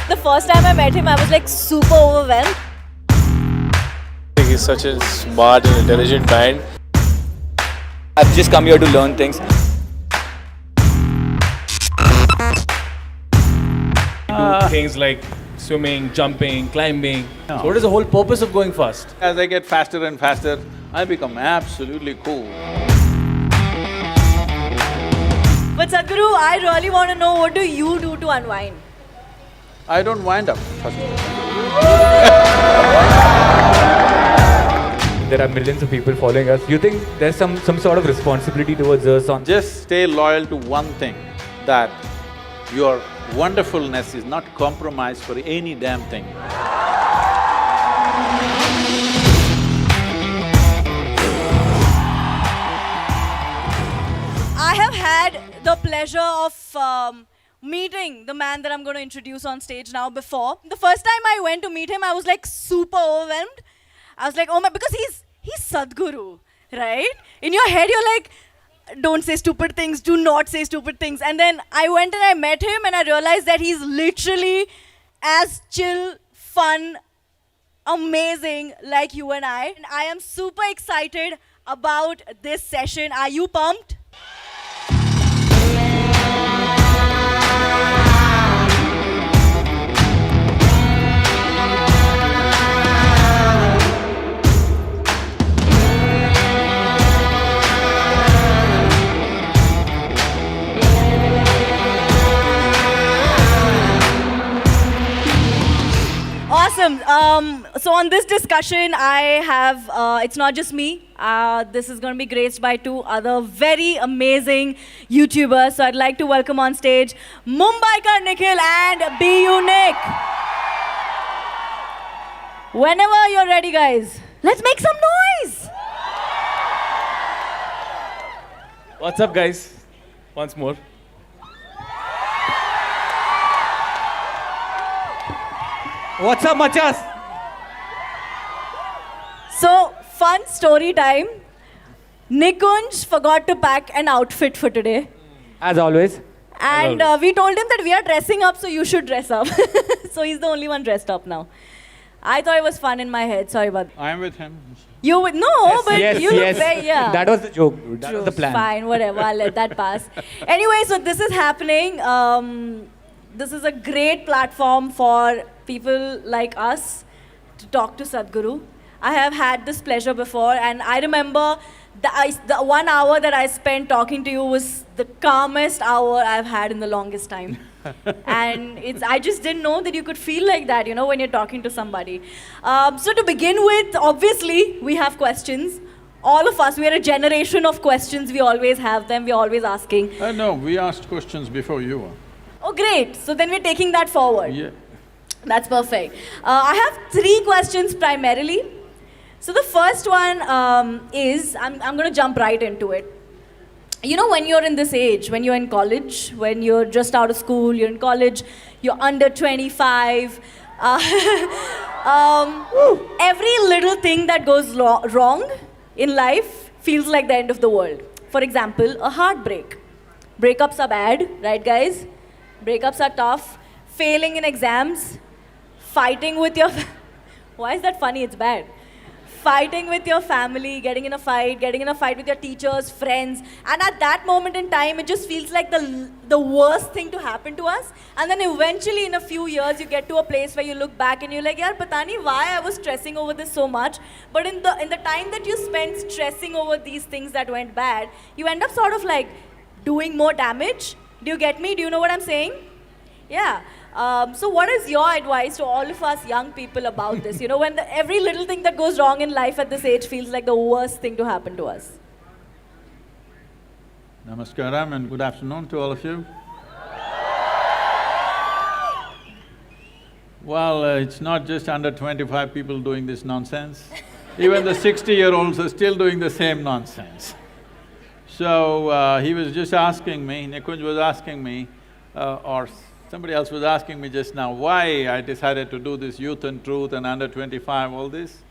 The first time I met him, I was like super overwhelmed. He's such a smart and intelligent mind. I've just come here to learn things. Do things like swimming, jumping, climbing. So what is the whole purpose of going fast? As I get faster and faster, I become absolutely cool. But Sadhguru, I really want to know, what do you do to unwind? I don't wind up, first of all. There are millions of people following us. You think there's some sort of responsibility towards us on Just stay loyal to one thing, that your wonderfulness is not compromised for any damn thing. I have had the pleasure of meeting the man that I'm going to introduce on stage now before. The first time I went to meet him, I was like super overwhelmed. I was like, oh my, because he's Sadhguru, right? In your head, you're like, don't say stupid things, do not say stupid things. And then I went and I met him and I realized that he's literally as chill, fun, amazing like you and I. And I am super excited about this session. Are you pumped? Awesome. So on this discussion, I have, it's not just me. This is going to be graced by two other very amazing YouTubers. So I'd like to welcome on stage Mumbiker, Nikhil and YouNick. Whenever you're ready, guys, let's make some noise. What's up, guys? Once more. What's up, machas? So, fun story time. Nikunj forgot to pack an outfit for today. As always. And we told him that we are dressing up, so you should dress up. So he's the only one dressed up now. I thought it was fun in my head. Sorry about that. I am with him. You would no, but yes, you look very yeah. That was the joke, dude. That was the plan. Fine, whatever. I'll let that pass. Anyway, so this is happening. This is a great platform for people like us to talk to Sadhguru. I have had this pleasure before, and I remember the 1 hour that I spent talking to you was the calmest hour I've had in the longest time. And I just didn't know that you could feel like that, you know, when you're talking to somebody. So to begin with, obviously, we have questions. All of us, we are a generation of questions. We always have them. We're always asking. No, we asked questions before you were. Oh, great. So then we're taking that forward. Yeah. That's perfect. I have 3 questions primarily. So the first one is, I'm going to jump right into it. You know, when you're in this age, when you're in college, when you're just out of school, you're in college, you're under 25, every little thing that goes wrong in life feels like the end of the world. For example, a heartbreak. Breakups are bad, right guys? Breakups are tough. Failing in exams, fighting with your... Why is that funny? It's bad. Fighting with your family, getting in a fight with your teachers, friends. And at that moment in time, it just feels like the worst thing to happen to us. And then eventually, in a few years, you get to a place where you look back and you're like, yaar, pata nahi why I was stressing over this so much. But in the time that you spent stressing over these things that went bad, you end up sort of like doing more damage. Do you get me? Do you know what I'm saying? Yeah. So what is your advice to all of us young people about this? You know, when every little thing that goes wrong in life at this age feels like the worst thing to happen to us. Namaskaram and good afternoon to all of you. Well, it's not just under 25 people doing this nonsense. Even the 60-year-olds are still doing the same nonsense. So, he was just asking me, Nikunj was asking me, or somebody else was asking me just now, why I decided to do this youth and truth and under 25, all this.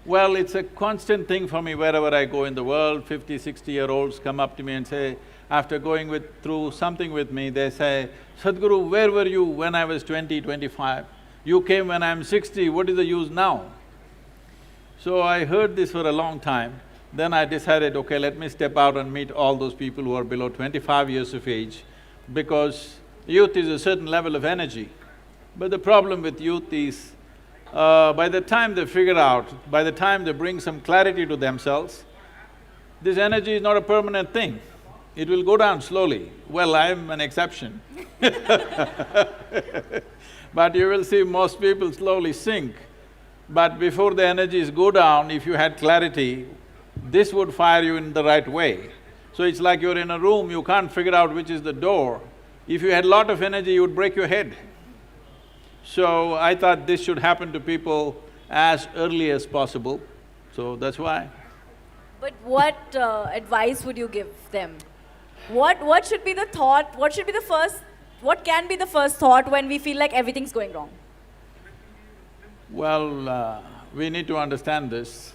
Well, it's a constant thing for me wherever I go in the world. 50, 60-year-olds come up to me and say, after going through something with me, they say, Sadhguru, where were you when I was 20, 25? You came when I'm 60, what is the use now? So I heard this for a long time. Then I decided, okay, let me step out and meet all those people who are below 25 years of age, because youth is a certain level of energy. But the problem with youth is, by the time they figure out, by the time they bring some clarity to themselves, this energy is not a permanent thing. It will go down slowly. Well, I'm an exception. But you will see most people slowly sink. But before the energies go down, if you had clarity, this would fire you in the right way. So it's like you're in a room, you can't figure out which is the door. If you had lot of energy, you would break your head. So I thought this should happen to people as early as possible, so that's why. But what advice would you give them? What should be the thought, what can be the first thought when we feel like everything's going wrong? Well, we need to understand this.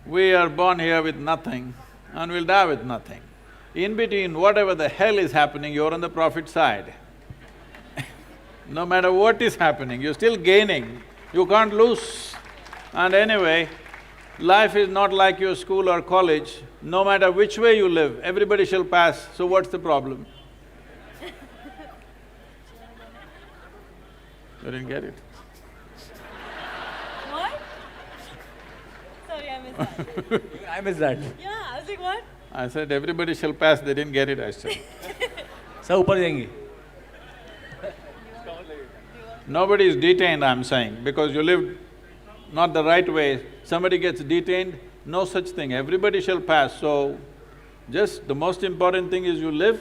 We are born here with nothing and we'll die with nothing. In between, whatever the hell is happening, you're on the profit side. No matter what is happening, you're still gaining, you can't lose. And anyway, life is not like your school or college. No matter which way you live, everybody shall pass, so what's the problem? You didn't get it? What? Sorry, I missed that. I missed that. Yeah, I was like, what? I said, everybody shall pass, they didn't get it, I said. Sir, ऊपर जाएंगे. Nobody is detained, I'm saying, because you lived not the right way, somebody gets detained, no such thing, everybody shall pass, so just the most important thing is you live,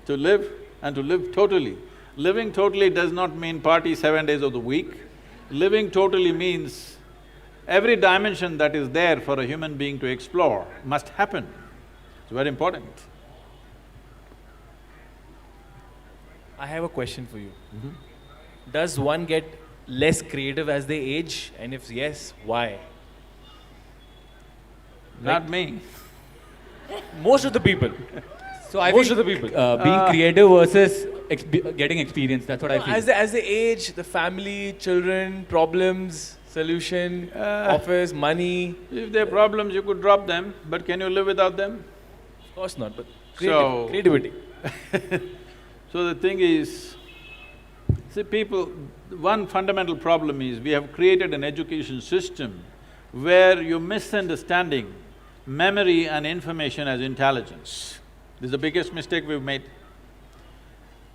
to live and to live totally. Living totally does not mean party 7 days of the week. Living totally means every dimension that is there for a human being to explore must happen. It's very important. I have a question for you. Does one get less creative as they age? And if yes, why? Not me. Most of the people. So I Most think of the people. being creative versus getting experience, that's what I feel. As they age, the family, children, problems, solution, office, money. If there are problems, you could drop them, but can you live without them? Of course not, but So- creativity. So the thing is, see people, one fundamental problem is we have created an education system where you're misunderstanding memory and information as intelligence. This is the biggest mistake we've made.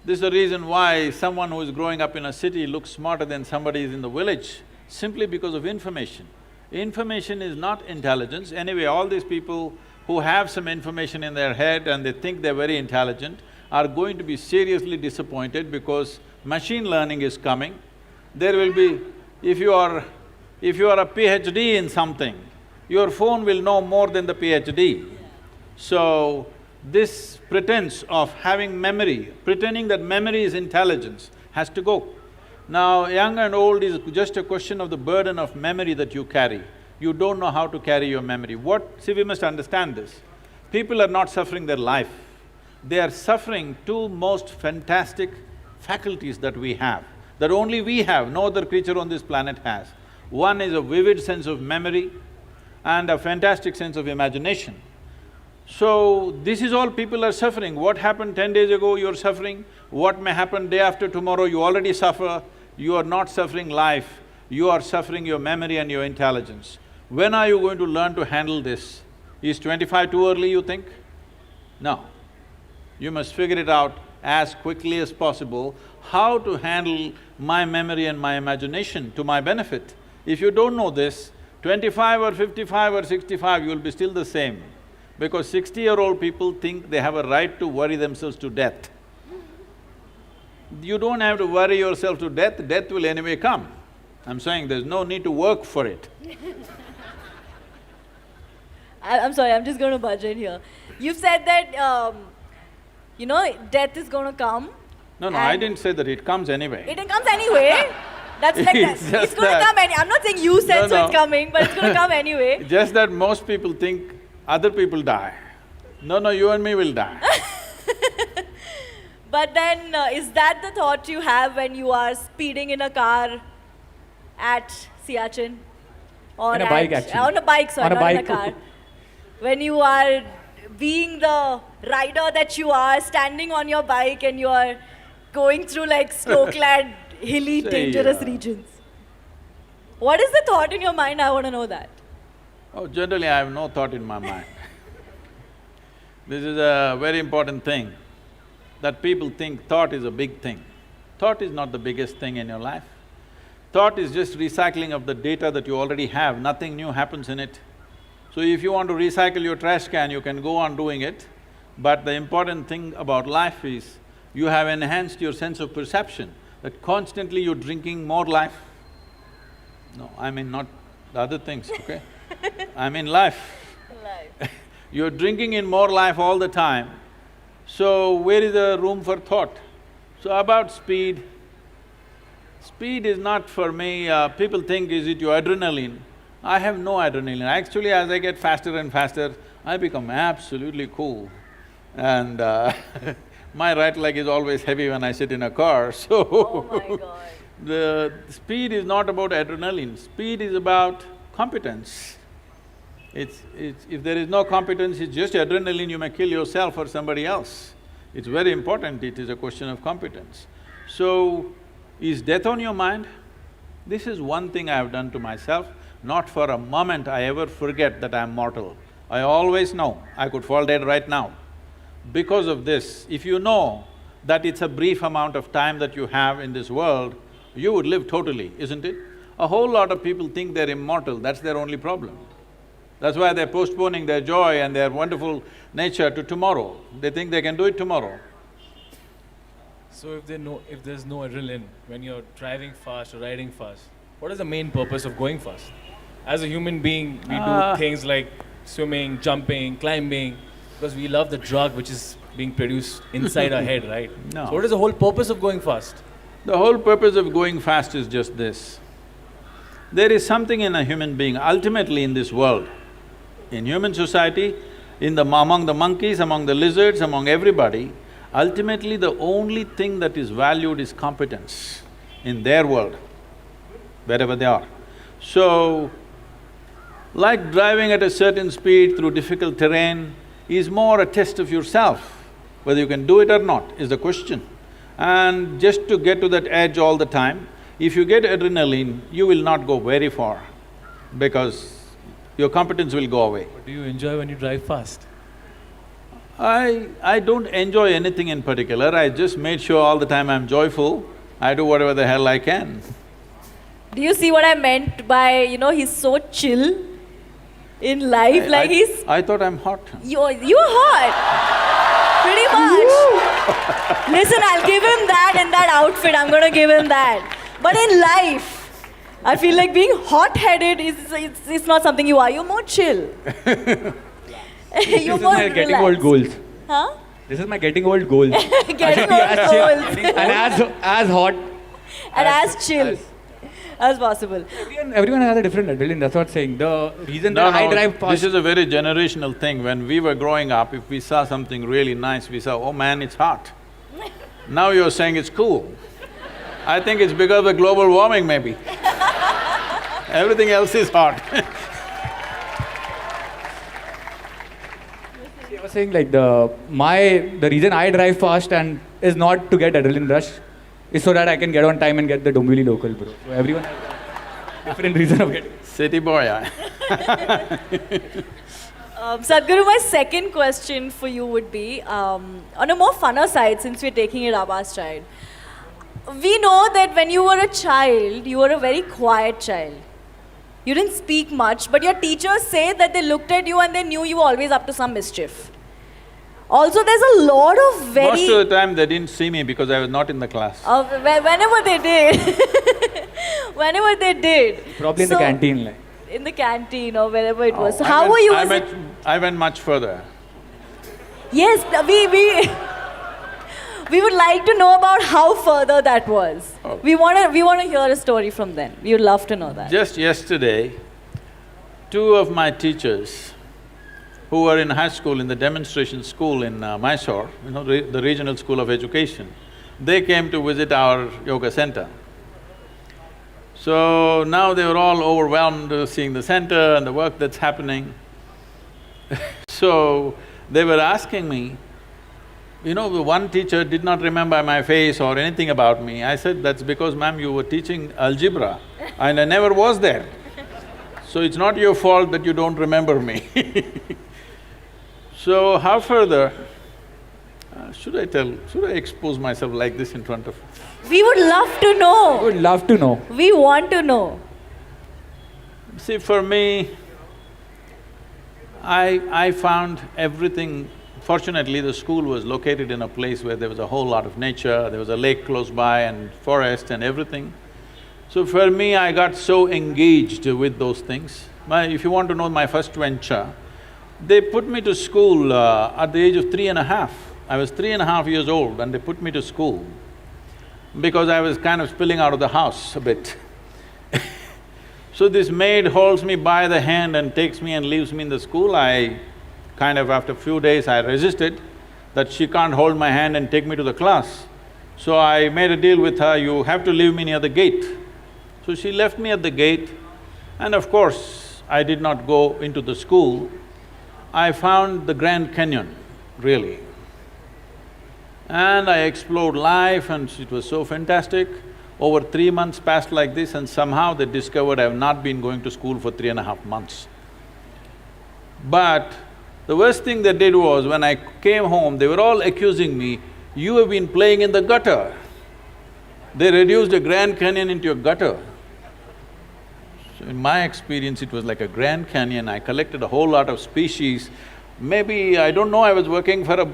This is the reason why someone who is growing up in a city looks smarter than somebody who's in the village, simply because of information. Information is not intelligence. Anyway, all these people who have some information in their head and they think they're very intelligent are going to be seriously disappointed because machine learning is coming. There will be… if you are a PhD in something, your phone will know more than the PhD. So, this pretense of having memory, pretending that memory is intelligence, has to go. Now, young and old is just a question of the burden of memory that you carry. You don't know how to carry your memory. See, we must understand this. People are not suffering their life. They are suffering two most fantastic faculties that we have, that only we have, no other creature on this planet has. One is a vivid sense of memory and a fantastic sense of imagination. So, this is all people are suffering. What happened 10 days ago, you're suffering. What may happen day after tomorrow, you already suffer. You are not suffering life, you are suffering your memory and your intelligence. When are you going to learn to handle this? Is 25 too early, you think? No. You must figure it out as quickly as possible, how to handle my memory and my imagination to my benefit. If you don't know this, 25 or 55 or 65, you will be still the same. Because 60-year-old people think they have a right to worry themselves to death. You don't have to worry yourself to death, death will anyway come. I'm saying there's no need to work for it. I'm sorry, I'm just going to budge in here. You've said that, death is going to come. No, I didn't say that, it comes anyway. It comes anyway. That's like that. It's just It's going to that- come I'm not saying you said so it's coming, but it's going to come anyway. Just that most people think other people die. No, you and me will die. But then, is that the thought you have when you are speeding in a car at Siachen? Or On a bike, actually. On a bike, sorry, On a not in a bike. car. When you are being the rider that you are, standing on your bike and you are going through like snow-clad, hilly, Say, dangerous regions. What is the thought in your mind? I want to know that. Oh, generally I have no thought in my mind. This is a very important thing, that people think thought is a big thing. Thought is not the biggest thing in your life. Thought is just recycling of the data that you already have, nothing new happens in it. So if you want to recycle your trash can, you can go on doing it, but the important thing about life is you have enhanced your sense of perception, that constantly you're drinking more life. No, I mean not the other things, okay? I mean life. You're drinking in more life all the time, so where is the room for thought? So about speed, speed is not for me, people think, is it your adrenaline? I have no adrenaline. Actually, as I get faster and faster, I become absolutely cool. And my right leg is always heavy when I sit in a car, so Oh my God. the speed is not about adrenaline, speed is about competence. If there is no competence, it's just adrenaline, you may kill yourself or somebody else. It's very important, it is a question of competence. So, is death on your mind? This is one thing I have done to myself, not for a moment I ever forget that I am mortal. I always know I could fall dead right now. Because of this, if you know that it's a brief amount of time that you have in this world, you would live totally, isn't it? A whole lot of people think they're immortal, that's their only problem. That's why they're postponing their joy and their wonderful nature to tomorrow. They think they can do it tomorrow. So if there's no adrenaline when you're driving fast or riding fast, what is the main purpose of going fast? As a human being, we do things like swimming, jumping, climbing, because we love the drug which is being produced inside our head, right? No. So what is the whole purpose of going fast? The whole purpose of going fast is just this. There is something in a human being, ultimately in this world, in human society, among the monkeys, among the lizards, among everybody, ultimately the only thing that is valued is competence in their world, wherever they are. So, like driving at a certain speed through difficult terrain is more a test of yourself. Whether you can do it or not is the question. And just to get to that edge all the time, if you get adrenaline, you will not go very far because your competence will go away. What do you enjoy when you drive fast? I don't enjoy anything in particular, I just made sure all the time I'm joyful, I do whatever the hell I can. Do you see what I meant by, he's so chill in life, I thought I'm hot. You're hot, pretty much. Listen, I'll give him that in that outfit, I'm gonna give him that. But in life, I feel like being hot-headed is not something you are, you're more chill. This You're is more my getting relaxed. old goals. Huh? This is my getting old goals. Getting as old chill goals. and as hot. And as chill as possible. Everyone has a different adrenaline, that's what I'm saying. The reason that I drive fast… This is a very generational thing. When we were growing up, if we saw something really nice, we saw, oh man, it's hot. Now you're saying it's cool. I think it's because of global warming maybe. Everything else is hot. I was saying like the reason I drive fast and is not to get adrenaline rush, is so that I can get on time and get the Dombivli local, bro. So everyone has a different reason of getting… City boy, Sadhguru, my second question for you would be, on a more funner side, since we're taking it Abba's side. We know that when you were a child, you were a very quiet child. You didn't speak much, but your teachers say that they looked at you and they knew you were always up to some mischief. Also, there's a lot of very… Most of the time they didn't see me because I was not in the class. Whenever they did. Whenever they did. Probably in the canteen, like. In the canteen or wherever it was. So I how went- were you? I went much further. Yes, we would like to know about how further that was. Oh. We want to hear a story from them. We would love to know that. Just yesterday, two of my teachers who were in high school, in the demonstration school in Mysore, the regional school of education, they came to visit our yoga center. So now they were all overwhelmed seeing the center and the work that's happening. So they were asking me, one teacher did not remember my face or anything about me. I said, that's because, ma'am, you were teaching algebra and I never was there. So it's not your fault that you don't remember me. So how further? Should I expose myself like this in front of… We would love to I know. would love to know. We want to know. See, for me, I found everything… Fortunately, the school was located in a place where there was a whole lot of nature, there was a lake close by and forest and everything. So for me, I got so engaged with those things. If you want to know my first venture, they put me to school at the age of 3.5. I was 3.5 years old and they put me to school because I was kind of spilling out of the house a bit. So this maid holds me by the hand and takes me and leaves me in the school. After a few days, I resisted that she can't hold my hand and take me to the class. So I made a deal with her, you have to leave me near the gate. So she left me at the gate and of course, I did not go into the school. I found the Grand Canyon, really. And I explored life and it was so fantastic. Over 3 months passed like this and somehow they discovered I have not been going to school for 3.5 months. But the worst thing they did was, when I came home, they were all accusing me, you have been playing in the gutter. They reduced a Grand Canyon into a gutter. So in my experience, it was like a Grand Canyon. I collected a whole lot of species. Maybe, I don't know, I was working for a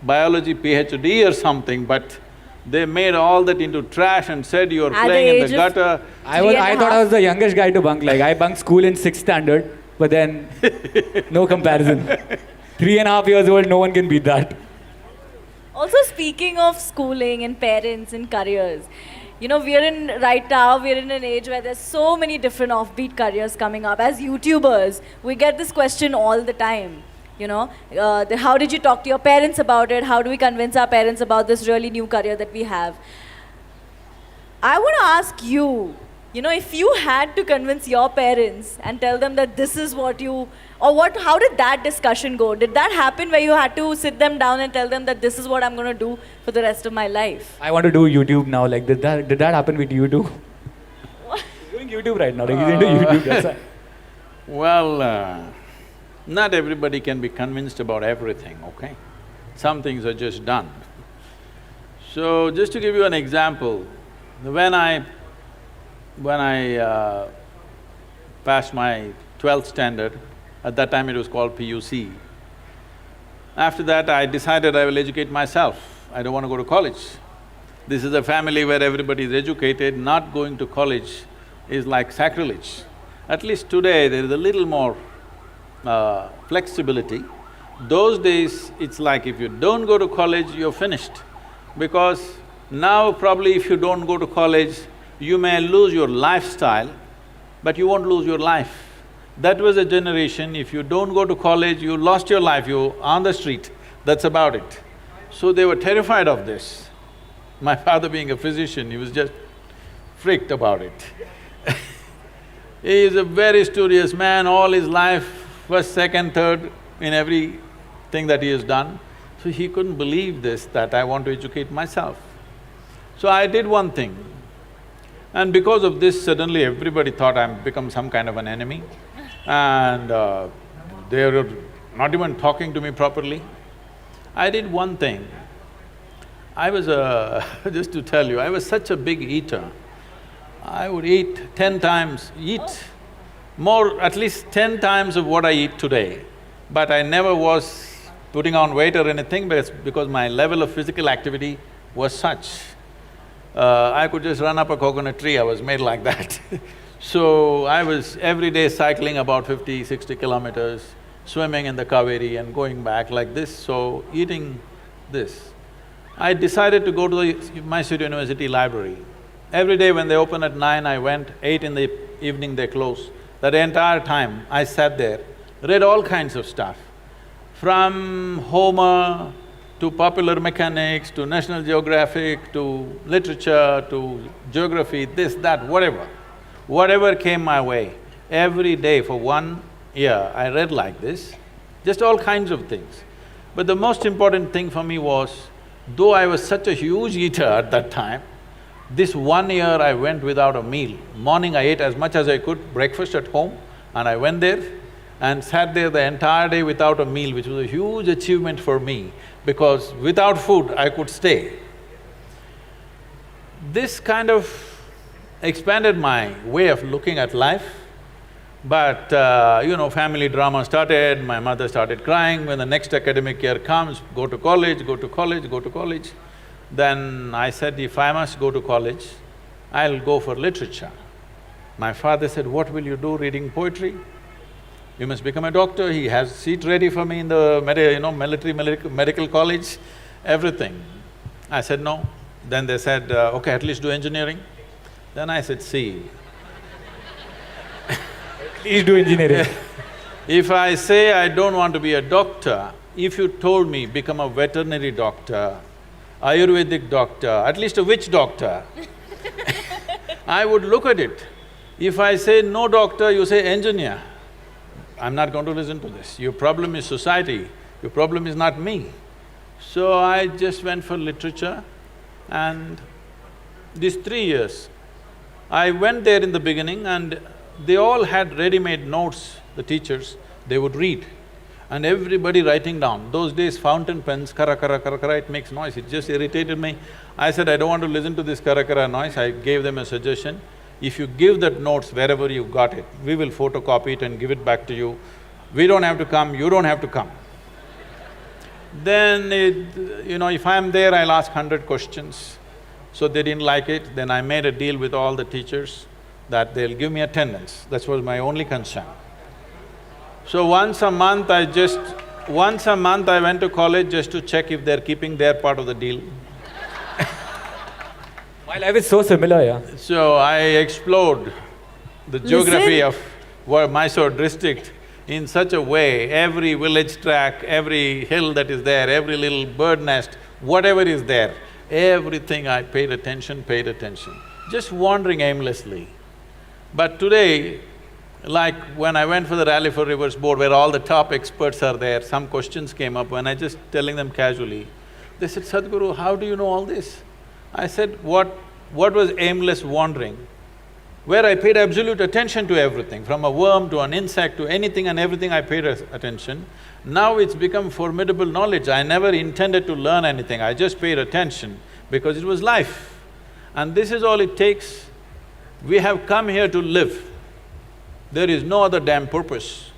biology PhD or something, but they made all that into trash and said you are playing in the gutter. I thought I was the youngest guy to bunk, like I bunked school in 6th standard, but then no comparison. 3.5 years old, no one can beat that. Also, speaking of schooling and parents and careers, right now, we're in an age where there's so many different offbeat careers coming up. As YouTubers, we get this question all the time. How did you talk to your parents about it? How do we convince our parents about this really new career that we have? I want to ask you, if you had to convince your parents and tell them that this is what you… how did that discussion go? Did that happen where you had to sit them down and tell them that this is what I'm going to do for the rest of my life? I want to do YouTube now, like did that happen with you too? He's doing YouTube right now, like he's into YouTube, that's why. Well, not everybody can be convinced about everything, okay? Some things are just done. So, just to give you an example, when I passed my 12th standard, at that time it was called PUC. After that, I decided I will educate myself. I don't want to go to college. This is a family where everybody is educated. Not going to college is like sacrilege. At least today, there is a little more flexibility. Those days, it's like if you don't go to college, you're finished. Because now probably if you don't go to college, you may lose your lifestyle, but you won't lose your life. That was a generation, if you don't go to college, you lost your life, you're on the street, that's about it. So they were terrified of this. My father being a physician, he was just freaked about it. He is a very studious man, all his life, first, second, third in everything that he has done. So he couldn't believe this, that I want to educate myself. So I did one thing. And because of this, suddenly everybody thought I'm become some kind of an enemy. And they were not even talking to me properly. I did one thing. I was just to tell you, I was such a big eater. I would eat 10 times, at least 10 times of what I eat today. But I never was putting on weight or anything because my level of physical activity was such. I could just run up a coconut tree, I was made like that. So I was every day cycling about 50, 60 kilometers, swimming in the Kaveri and going back like this, so eating this. I decided to go to the Mysore University library. Every day when they open at 9, I went, 8 in the evening they close. That entire time I sat there read all kinds of stuff. From Homer to popular mechanics, to National Geographic, to literature, to geography, this, that, whatever. Whatever came my way, every day for 1 year I read like this, just all kinds of things. But the most important thing for me was, though I was such a huge eater at that time, this 1 year I went without a meal. Morning I ate as much as I could, breakfast at home, and I went there and sat there the entire day without a meal, which was a huge achievement for me, because without food I could stay. This kind of expanded my way of looking at life. But family drama started, my mother started crying when the next academic year comes, go to college, go to college, go to college. Then I said, if I must go to college, I'll go for literature. My father said, what will you do reading poetry? You must become a doctor. He has a seat ready for me in the medical college, everything. I said, no. Then they said, okay, at least do engineering. Then I said, see, Please do engineering. if I say I don't want to be a doctor, if you told me become a veterinary doctor, Ayurvedic doctor, at least a witch doctor, I would look at it. If I say no doctor, you say engineer, I'm not going to listen to this. Your problem is society, your problem is not me. So I just went for literature, and these 3 years, I went there in the beginning and they all had ready-made notes, the teachers, they would read, and everybody writing down. Those days fountain pens, kara kara kara kara, it makes noise, it just irritated me. I said, I don't want to listen to this kara kara noise. I gave them a suggestion, if you give that notes wherever you got it, we will photocopy it and give it back to you. We don't have to come, you don't have to come. Then if I'm there, I'll ask 100 questions. So they didn't like it, then I made a deal with all the teachers that they'll give me attendance. That was my only concern. So once a month I went to college just to check if they're keeping their part of the deal. My life is so similar, yeah. So I explored the geography of Mysore district in such a way, every village track, every hill that is there, every little bird nest, whatever is there, everything I paid attention, just wandering aimlessly. But today, like when I went for the Rally for Rivers board where all the top experts are there, some questions came up when I just telling them casually, they said, Sadhguru, how do you know all this? I said, what was aimless wandering? Where I paid absolute attention to everything, from a worm to an insect to anything and everything I paid attention. Now it's become formidable knowledge. I never intended to learn anything, I just paid attention because it was life. And this is all it takes. We have come here to live. There is no other damn purpose.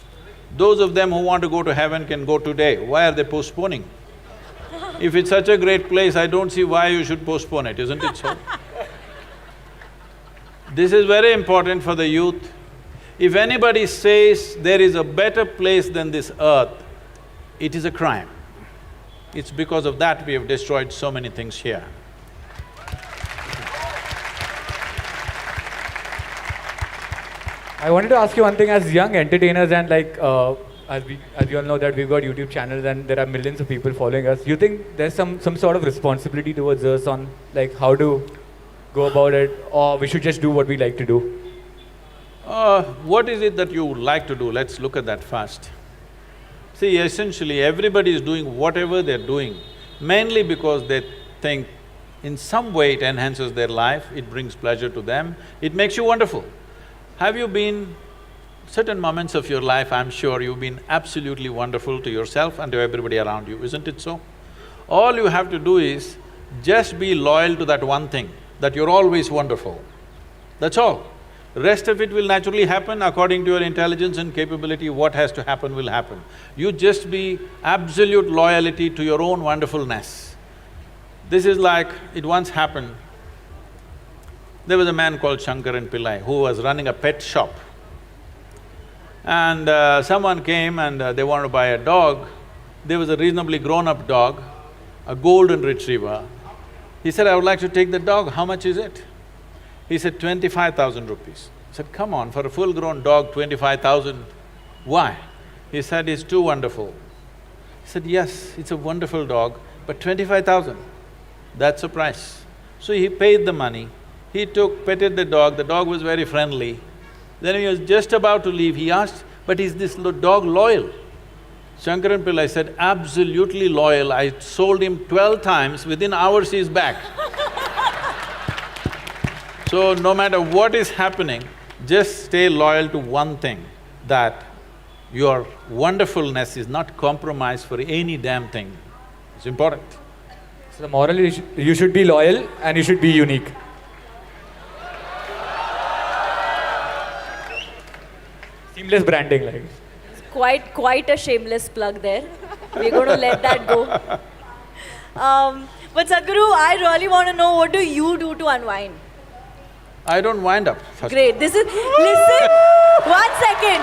Those of them who want to go to heaven can go today. Why are they postponing? If it's such a great place, I don't see why you should postpone it, isn't it so? This is very important for the youth. If anybody says there is a better place than this earth, it is a crime. It's because of that we have destroyed so many things here. I wanted to ask you one thing, as young entertainers and as we all know that we've got YouTube channels and there are millions of people following us, you think there's some sort of responsibility towards us on how to go about it, or we should just do what we like to do? What is it that you like to do? Let's look at that first. See, essentially everybody is doing whatever they're doing, mainly because they think in some way it enhances their life, it brings pleasure to them, it makes you wonderful. Have you been… certain moments of your life, I'm sure you've been absolutely wonderful to yourself and to everybody around you, isn't it so? All you have to do is just be loyal to that one thing, that you're always wonderful. That's all. The rest of it will naturally happen according to your intelligence and capability. What has to happen will happen. You just be absolute loyalty to your own wonderfulness. This is like, it once happened, there was a man called Shankaran Pillai who was running a pet shop. And someone came and they wanted to buy a dog. There was a reasonably grown-up dog, a golden retriever. He said, I would like to take the dog, how much is it? He said, 25,000 rupees. I said, come on, for a full-grown dog, 25,000, why? He said, "It's too wonderful." He said, "Yes, it's a wonderful dog, but 25,000, that's the price." So he paid the money, he petted the dog was very friendly. Then he was just about to leave, he asked, "But is this dog loyal?" Shankaran Pillai said, "Absolutely loyal, I sold him 12 times, within hours he's back." So no matter what is happening, just stay loyal to one thing, that your wonderfulness is not compromised for any damn thing. It's important. So the moral is you should be loyal and you should be unique. Seamless branding, like. Quite a shameless plug there. We're going to let that go. But Sadhguru, I really want to know, what do you do to unwind? I don't wind up first. Great. This is… Listen, 1 second.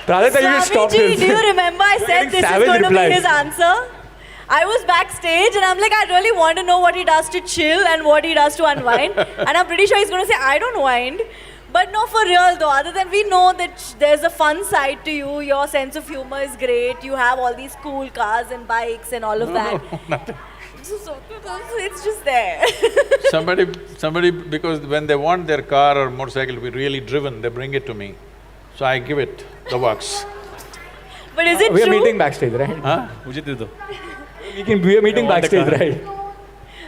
Radha, you stop Swamiji, this. do you remember I said this is savage going to replies. be his answer? I was backstage and I'm like, I really want to know what he does to chill and what he does to unwind. And I'm pretty sure he's going to say, I don't wind. But no, for real though, other than we know that there's a fun side to you, your sense of humor is great, you have all these cool cars and bikes and all of that. So it's just there. Somebody, because when they want their car or motorcycle to be really driven, they bring it to me. So I give it the works. But is it We are true? meeting backstage, right? Huh? We are meeting backstage, right?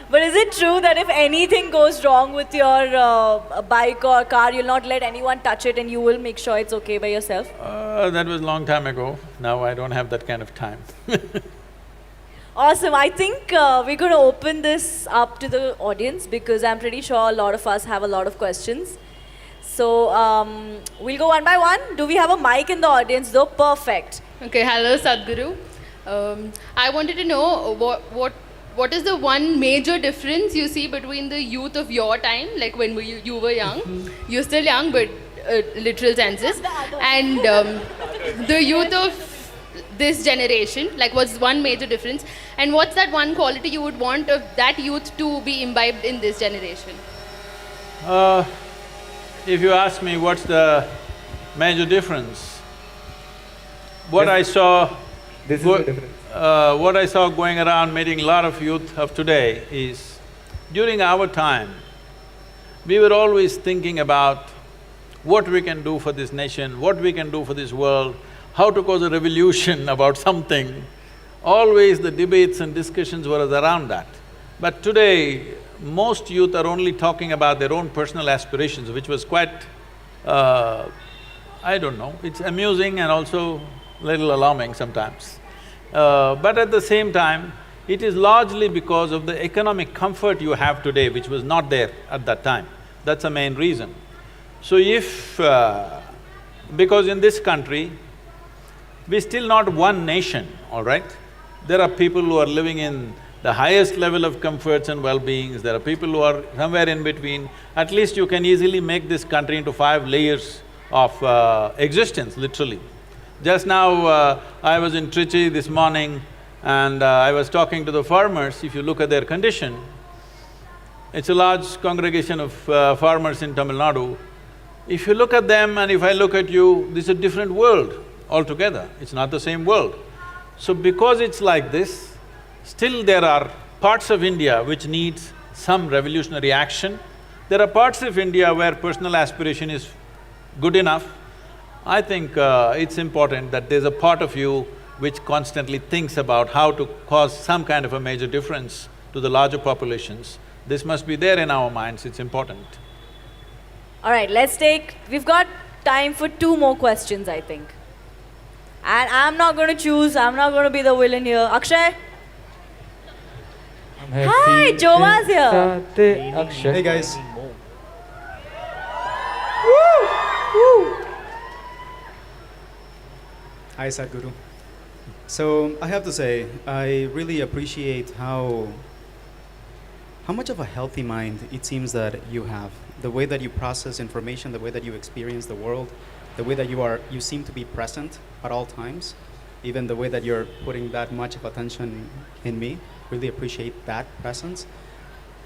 But is it true that if anything goes wrong with your bike or car, you'll not let anyone touch it and you will make sure it's okay by yourself? That was a long time ago. Now I don't have that kind of time. Awesome. I think we're going to open this up to the audience because I'm pretty sure a lot of us have a lot of questions. So we'll go one by one. Do we have a mic in the audience though? Perfect. Okay, hello Sadhguru. I wanted to know what is the one major difference you see between the youth of your time, like when you were young, you're still young but literal senses, and the youth of this generation, like what's one major difference, and what's that one quality you would want of that youth to be imbibed in this generation? If you ask me what's the major difference, what I saw… This is the difference. what I saw going around meeting a lot of youth of today is, during our time, we were always thinking about what we can do for this nation, what we can do for this world, how to cause a revolution about something. Always the debates and discussions were around that. But today, most youth are only talking about their own personal aspirations, which was quite… I don't know, it's amusing and also little alarming sometimes. But at the same time, it is largely because of the economic comfort you have today, which was not there at that time. That's the main reason. So if… because in this country, we're still not one nation, all right? There are people who are living in the highest level of comforts and well-beings, there are people who are somewhere in between. At least you can easily make this country into 5 layers of existence, literally. Just now, I was in Trichy this morning and I was talking to the farmers. If you look at their condition, it's a large congregation of farmers in Tamil Nadu. If you look at them and if I look at you, this is a different world altogether, it's not the same world. So because it's like this, still there are parts of India which needs some revolutionary action. There are parts of India where personal aspiration is good enough. I think it's important that there's a part of you which constantly thinks about how to cause some kind of a major difference to the larger populations. This must be there in our minds, it's important. All right, we've got time for 2 more questions, I think. And I'm not going to choose, I'm not going to be the villain here. Akshay? Hi, Jova's here. Hey guys. Hi Sadhguru. So I have to say, I really appreciate how much of a healthy mind it seems that you have. The way that you process information, the way that you experience the world, the way that you seem to be present at all times, even the way that you're putting that much of attention in me. Really appreciate that presence.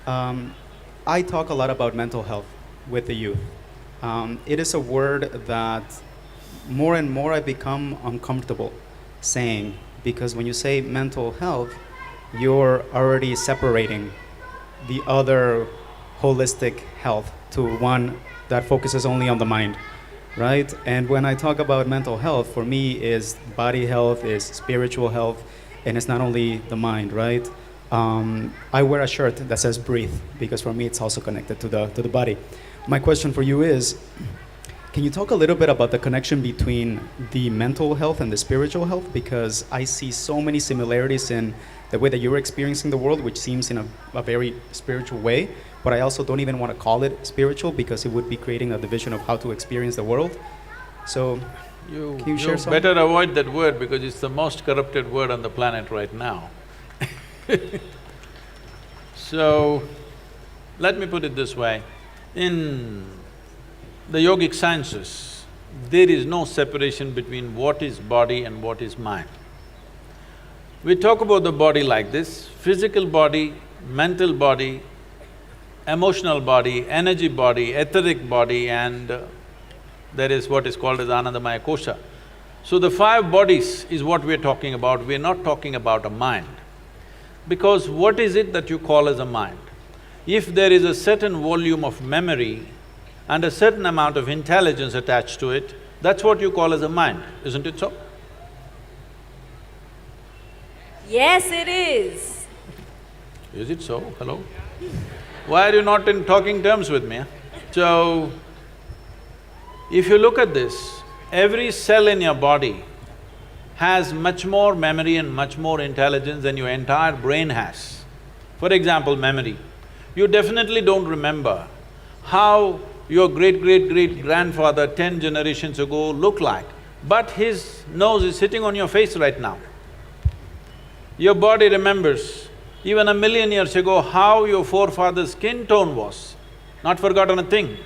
I talk a lot about mental health with the youth. It is a word that more and more I become uncomfortable saying, because when you say mental health, you're already separating the other holistic health to one that focuses only on the mind, right? And when I talk about mental health, for me is body health, is spiritual health, and it's not only the mind, right? I wear a shirt that says breathe, because for me it's also connected to the body. My question for you is, can you talk a little bit about the connection between the mental health and the spiritual health? Because I see so many similarities in the way that you're experiencing the world, which seems in a very spiritual way, but I also don't even want to call it spiritual because it would be creating a division of how to experience the world. So, can you share some? better avoid that word because it's the most corrupted word on the planet right now. So, let me put it this way. In the yogic sciences, there is no separation between what is body and what is mind. We talk about the body like this: physical body, mental body, emotional body, energy body, etheric body, and there is what is called as Anandamaya Kosha. So the 5 bodies is what we're talking about, we're not talking about a mind. Because what is it that you call as a mind? If there is a certain volume of memory and a certain amount of intelligence attached to it, that's what you call as a mind, isn't it so? Yes, it is. Is it so? Hello? Why are you not in talking terms with me? So, if you look at this, every cell in your body has much more memory and much more intelligence than your entire brain has. For example, memory. You definitely don't remember how your great-great-great-grandfather 10 generations ago looked like, but his nose is sitting on your face right now. Your body remembers even 1,000,000 years ago how your forefather's skin tone was, not forgotten a thing.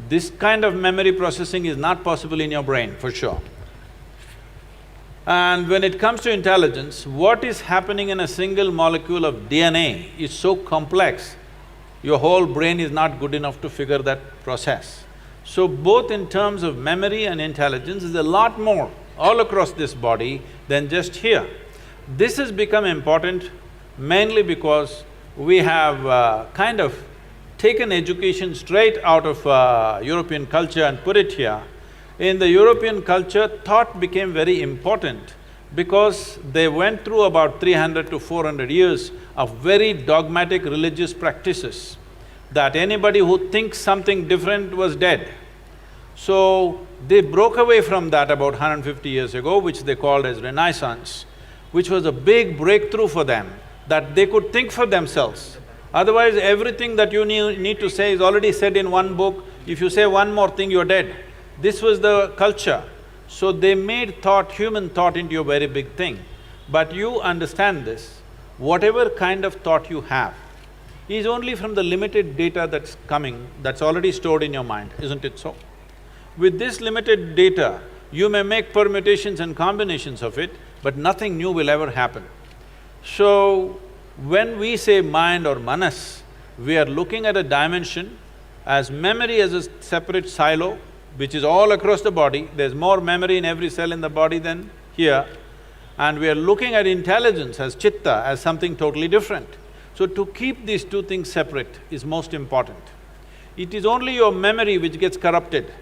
This kind of memory processing is not possible in your brain, for sure. And when it comes to intelligence, what is happening in a single molecule of DNA is so complex, your whole brain is not good enough to figure that process. So both in terms of memory and intelligence, is a lot more all across this body than just here. This has become important mainly because we have kind of taken education straight out of European culture and put it here. In the European culture, thought became very important because they went through about 300 to 400 years of very dogmatic religious practices, that anybody who thinks something different was dead. So, they broke away from that about 150 years ago, which they called as Renaissance, which was a big breakthrough for them, that they could think for themselves. Otherwise, everything that you need to say is already said in one book. If you say one more thing, you're dead. This was the culture. So they made thought, human thought, into a very big thing. But you understand this, whatever kind of thought you have is only from the limited data that's coming, that's already stored in your mind, isn't it so? With this limited data, you may make permutations and combinations of it, but nothing new will ever happen. So, when we say mind or manas, we are looking at a dimension as memory as a separate silo, which is all across the body. There's more memory in every cell in the body than here. And we are looking at intelligence as chitta, as something totally different. So to keep these two things separate is most important. It is only your memory which gets corrupted.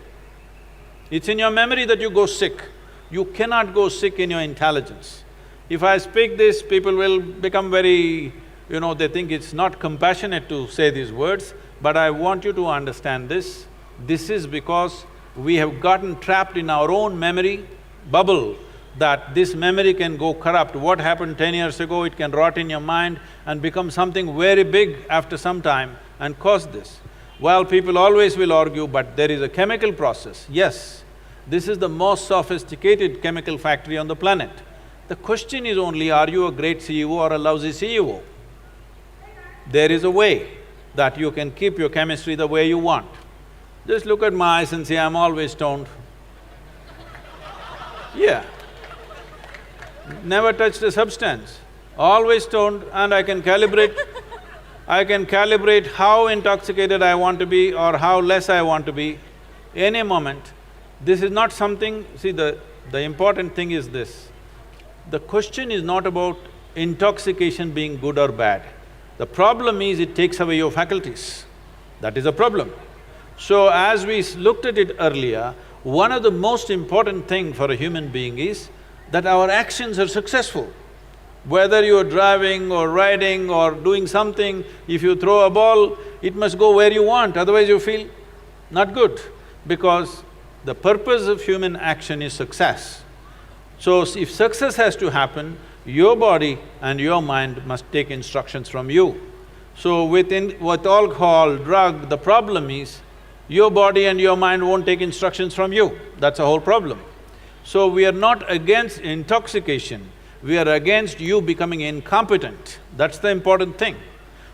It's in your memory that you go sick. You cannot go sick in your intelligence. If I speak this, people will become very… they think it's not compassionate to say these words, but I want you to understand this. This is because we have gotten trapped in our own memory bubble, that this memory can go corrupt. What happened 10 years ago, it can rot in your mind and become something very big after some time and cause this. Well, people always will argue, but there is a chemical process. Yes, this is the most sophisticated chemical factory on the planet. The question is only, are you a great CEO or a lousy CEO? There is a way that you can keep your chemistry the way you want. Just look at my eyes and say, I'm always stoned. Yeah. Never touched a substance, always stoned, and I can calibrate how intoxicated I want to be or how less I want to be any moment. This is not something… See, the important thing is this. The question is not about intoxication being good or bad. The problem is it takes away your faculties. That is a problem. So as we looked at it earlier, one of the most important thing for a human being is that our actions are successful. Whether you're driving or riding or doing something, if you throw a ball, it must go where you want, otherwise you feel not good. Because the purpose of human action is success. So if success has to happen, your body and your mind must take instructions from you. So with alcohol, drug, the problem is your body and your mind won't take instructions from you. That's the whole problem. So we are not against intoxication, we are against you becoming incompetent. That's the important thing.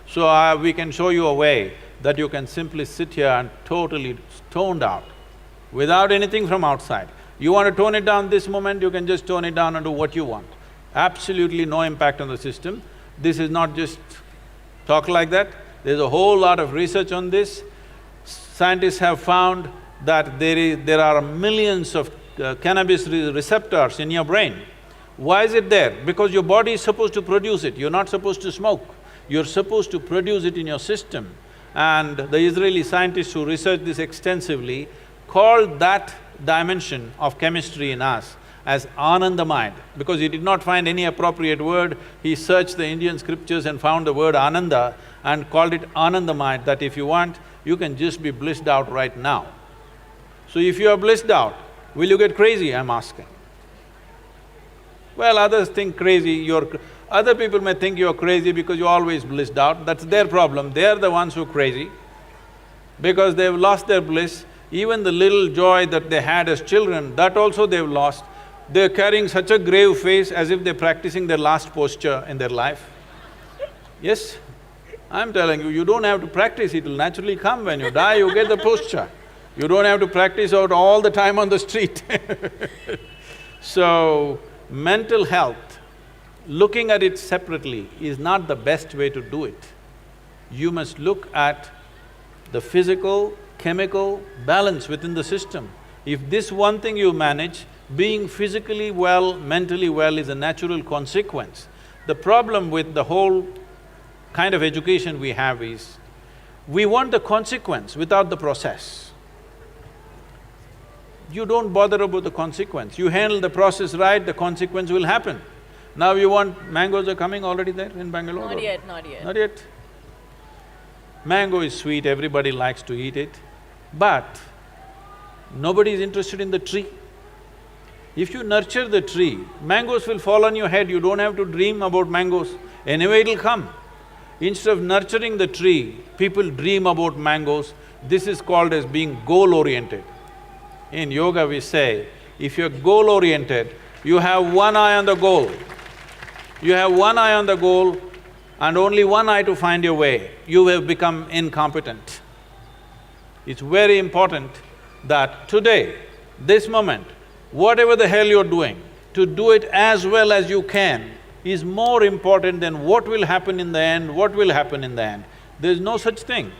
So we can show you a way that you can simply sit here and totally stoned out, without anything from outside. You want to tone it down this moment, you can just tone it down and do what you want. Absolutely no impact on the system. This is not just talk like that, there's a whole lot of research on this. Scientists have found that there are millions of cannabis receptors in your brain. Why is it there? Because your body is supposed to produce it, you're not supposed to smoke. You're supposed to produce it in your system. And the Israeli scientists who researched this extensively called that dimension of chemistry in us as Ananda mind, because he did not find any appropriate word. He searched the Indian scriptures and found the word Ananda and called it Ananda mind, that if you want, you can just be blissed out right now. So if you are blissed out, will you get crazy, I'm asking? Well, others think crazy, other people may think you're crazy because you're always blissed out, that's their problem. They're the ones who are crazy because they've lost their bliss. Even the little joy that they had as children, that also they've lost. They're carrying such a grave face as if they're practicing their last posture in their life. Yes, I'm telling you, you don't have to practice, it'll naturally come. When you die, you get the posture. You don't have to practice out all the time on the street So, mental health, looking at it separately is not the best way to do it. You must look at the physical, chemical balance within the system. If this one thing you manage, being physically well, mentally well is a natural consequence. The problem with the whole kind of education we have is, we want the consequence without the process. You don't bother about the consequence, you handle the process right, the consequence will happen. Now you want… mangoes are coming already there in Bangalore? Not yet, not yet. Not yet. Mango is sweet, everybody likes to eat it, but nobody is interested in the tree. If you nurture the tree, mangoes will fall on your head, you don't have to dream about mangoes, anyway it'll come. Instead of nurturing the tree, people dream about mangoes. This is called as being goal-oriented. In yoga we say, if you're goal-oriented, you have one eye on the goal. You have one eye on the goal and only one eye to find your way, you have become incompetent. It's very important that today, this moment, whatever the hell you're doing, to do it as well as you can is more important than what will happen in the end, what will happen in the end. There's no such thing.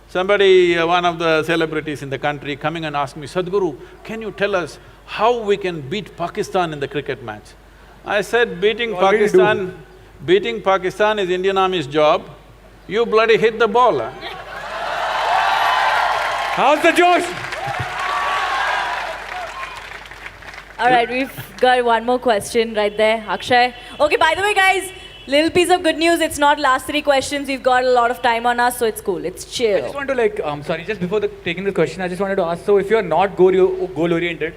Somebody, one of the celebrities in the country coming and asked me, Sadhguru, can you tell us how we can beat Pakistan in the cricket match? I said, beating Pakistan is Indian Army's job, you bloody hit the ball, huh? How's the Josh? All right, we've got one more question right there, Akshay. Okay, by the way, guys, little piece of good news, it's not last 3 questions, we've got a lot of time on us, so it's cool, it's chill. I just want to sorry, just before taking the question, I just wanted to ask, so if you're not goal-oriented,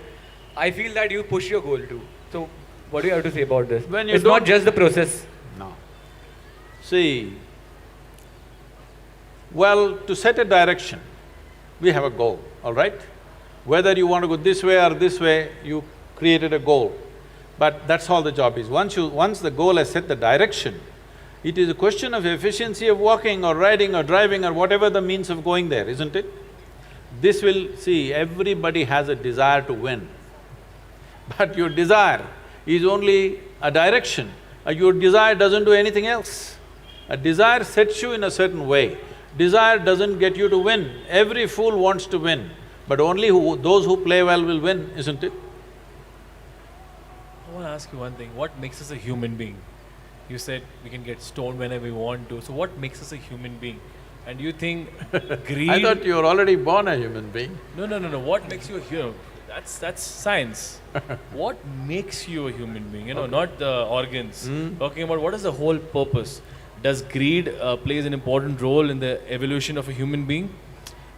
I feel that you push your goal too. So, what do you have to say about this? It's not just the process. No. See, well, to set a direction, we have a goal, all right? Whether you want to go this way or this way, you created a goal. But that's all the job is. Once the goal has set the direction, it is a question of efficiency of walking or riding or driving or whatever the means of going there, isn't it? This will… see, everybody has a desire to win. But your desire is only a direction, your desire doesn't do anything else. A desire sets you in a certain way, desire doesn't get you to win. Every fool wants to win. But only those who play well will win, isn't it? I want to ask you one thing. What makes us a human being? You said we can get stoned whenever we want to. So what makes us a human being? And do you think greed… I thought you were already born a human being. No. What makes you a hero? That's science. What makes you a human being? You know, not the organs. Talking about what is the whole purpose. Does greed plays an important role in the evolution of a human being?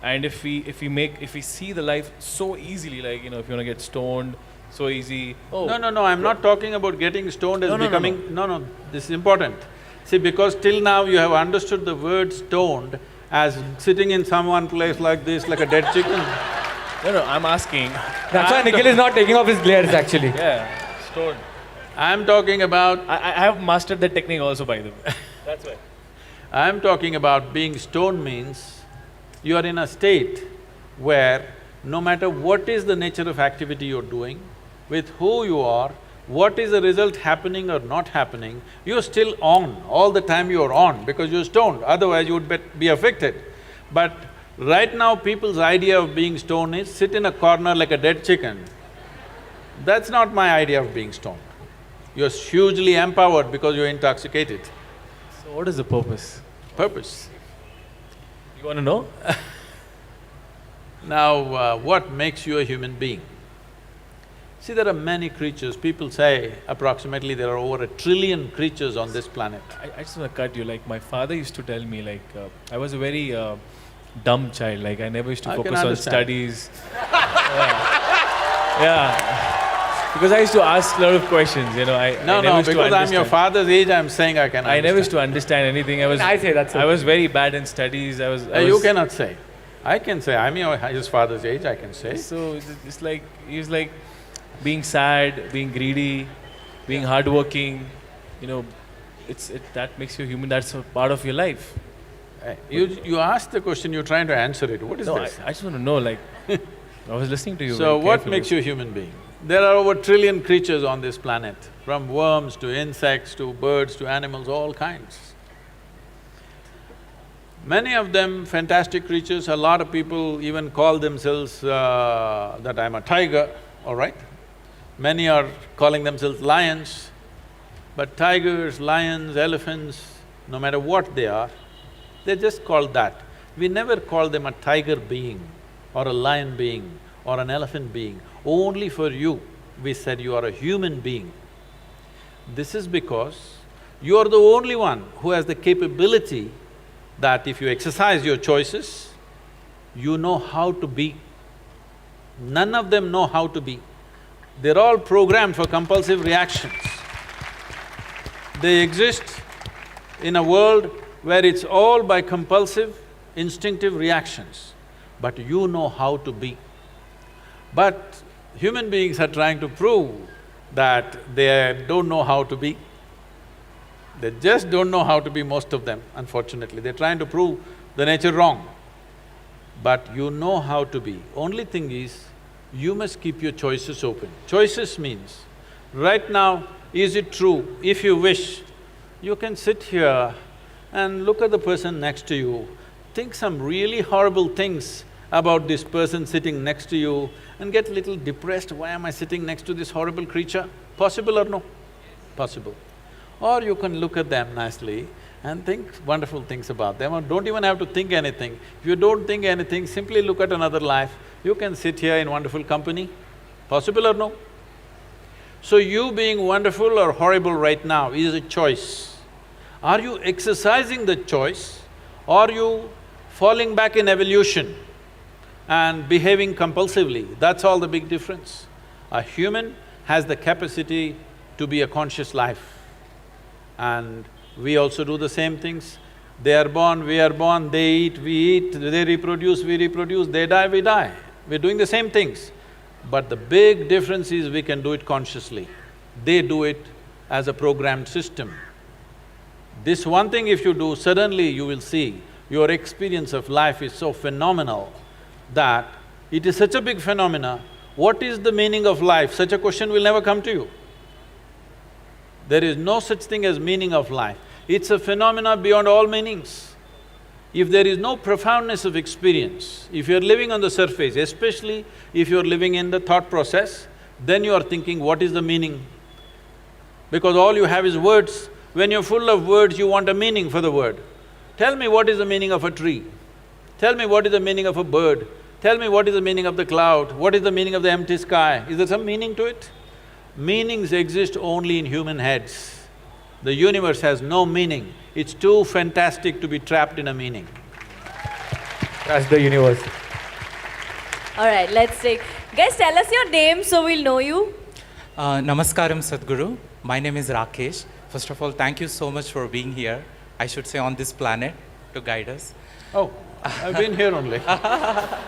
And if we see the life so easily, like, you know, if you want to get stoned, so easy. Oh, No, I'm not talking about getting stoned as No, becoming… No, this is important. See, because till now you have understood the word stoned as sitting in some place like this, like a dead chicken. No, I'm asking. That's why Nikhil is not taking off his glares actually. Yeah, stoned. I'm talking about… I have mastered the technique also, by the way. That's why. I'm talking about being stoned means you are in a state where no matter what is the nature of activity you're doing, with who you are, what is the result happening or not happening, you're still on. All the time you're on because you're stoned, otherwise you would be affected. But right now people's idea of being stoned is sit in a corner like a dead chicken. That's not my idea of being stoned. You're hugely empowered because you're intoxicated. So what is the purpose? Purpose. You want to know? Now, what makes you a human being? See, there are many creatures. People say approximately there are over 1 trillion creatures on this planet. I just want to cut you. Like, my father used to tell me, like, I was a very dumb child. Like, I never used to I can focus on understand. studies. Yeah. Because I used to ask a lot of questions, you know. I No, never used to because I'm your understand. father's age, I'm saying I can I never used understand. to understand anything. I say that's I was very bad in studies. I was. You cannot say. I can say, I'm his father's age, I can say. So it's like he's like being sad, being greedy, being hardworking. You know, that makes you human. That's a part of your life. You asked the question, you're trying to answer it. What is No, this? I just want to know. Like, I was listening to you. So very what carefully. makes you a human being? There are over 1 trillion creatures on this planet, from worms to insects to birds to animals, all kinds. Many of them fantastic creatures. A lot of people even call themselves that I'm a tiger, all right? Many are calling themselves lions, but tigers, lions, elephants, no matter what they are, they're just called that. We never call them a tiger being or a lion being or an elephant being. Only for you, we said you are a human being. This is because you are the only one who has the capability that if you exercise your choices, you know how to be. None of them know how to be. They're all programmed for compulsive reactions. They exist in a world where it's all by compulsive, instinctive reactions, but you know how to be. But human beings are trying to prove that they don't know how to be. They just don't know how to be, most of them, unfortunately. They're trying to prove the nature wrong. But you know how to be. Only thing is, you must keep your choices open. Choices means, right now, is it true? If you wish, you can sit here and look at the person next to you, think some really horrible things about this person sitting next to you and get little depressed, why am I sitting next to this horrible creature? Possible or no? Possible. Or you can look at them nicely and think wonderful things about them, or don't even have to think anything. If you don't think anything, simply look at another life, you can sit here in wonderful company. Possible or no? So you being wonderful or horrible right now is a choice. Are you exercising the choice, or are you falling back in evolution and behaving compulsively? That's all the big difference. A human has the capacity to be a conscious life. And we also do the same things. They are born, we are born, they eat, we eat, they reproduce, we reproduce, they die, we die. We're doing the same things. But the big difference is we can do it consciously. They do it as a programmed system. This one thing if you do, suddenly you will see your experience of life is so phenomenal that it is such a big phenomena. What is the meaning of life? Such a question will never come to you. There is no such thing as meaning of life. It's a phenomena beyond all meanings. If there is no profoundness of experience, if you're living on the surface, especially if you're living in the thought process, then you are thinking, what is the meaning? Because all you have is words. When you're full of words, you want a meaning for the word. Tell me what is the meaning of a tree. Tell me what is the meaning of a bird. Tell me what is the meaning of the cloud. What is the meaning of the empty sky? Is there some meaning to it? Meanings exist only in human heads. The universe has no meaning. It's too fantastic to be trapped in a meaning. That's the universe. All right, let's take… Guys, tell us your name so we'll know you. Namaskaram Sadhguru. My name is Rakesh. First of all, thank you so much for being here. I should say on this planet to guide us. Oh, I've been here only. I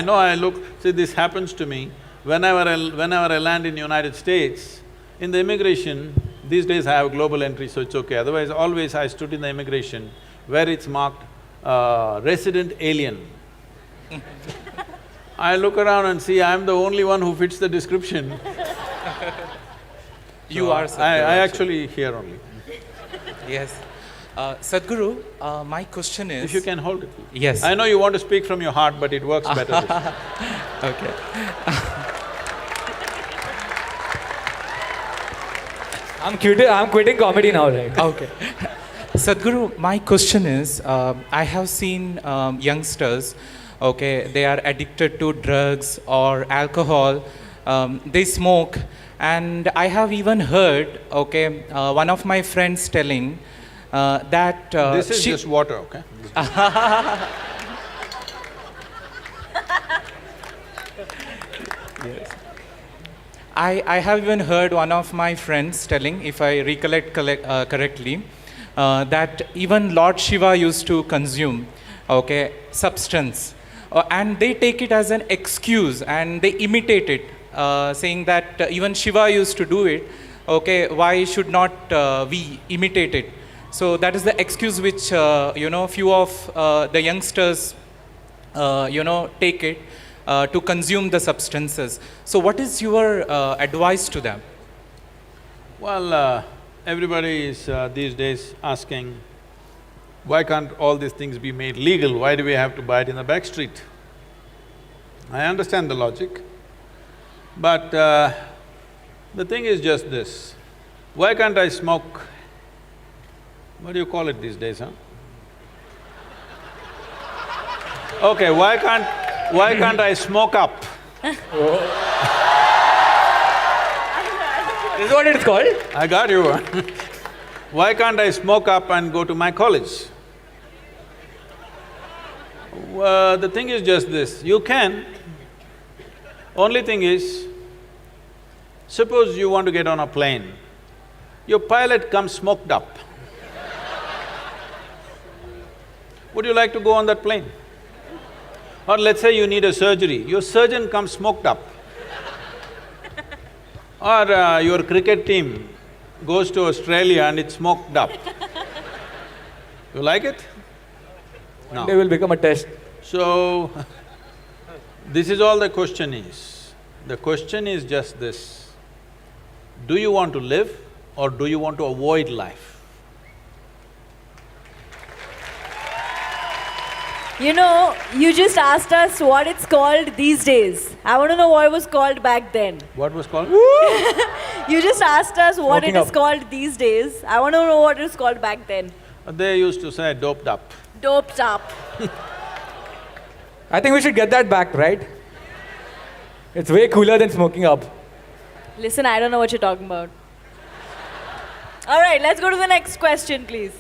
know I look… See, this happens to me. Whenever I land in United States, in the immigration, these days I have global entry, so it's okay. Otherwise, always I stood in the immigration where it's marked resident alien. I look around and see I'm the only one who fits the description. You are Sadhguru. I actually here only. Yes. Sadhguru, my question is… If you can hold it. Yes. I know you want to speak from your heart, but it works better this way. Okay. I'm quitting comedy now, right? Okay. Sadhguru, my question is, I have seen youngsters, okay, they are addicted to drugs or alcohol, they smoke, and I have even heard, okay, one of my friends telling that… This is just water, okay? Yes. I have even heard one of my friends telling, if I recollect correctly, that even Lord Shiva used to consume, okay, substance. And they take it as an excuse and they imitate it, saying that even Shiva used to do it, okay, why should not we imitate it? So that is the excuse which, few of the youngsters, take it to consume the substances. So what is your advice to them? Well, everybody is these days asking, why can't all these things be made legal? Why do we have to buy it in the back street? I understand the logic, but the thing is just this. Why can't I smoke… What do you call it these days, huh? Okay, why can't I smoke up? This is what it's called? I got you. Why can't I smoke up and go to my college? The thing is just this, you can. Only thing is, suppose you want to get on a plane, your pilot comes smoked up. Would you like to go on that plane? Or let's say you need a surgery, your surgeon comes smoked up. Or your cricket team goes to Australia and it's smoked up. You like it? No. They will become a test. So, this is all the question is. The question is just this, do you want to live or do you want to avoid life? You know, you just asked us what it's called these days. I want to know what it was called back then. What was called? You just asked us what Smoking it is up. called these days. I want to know what it was called back then. They used to say doped up. Doped up. I think we should get that back, right? It's way cooler than smoking up. Listen, I don't know what you're talking about. All right, let's go to the next question, please.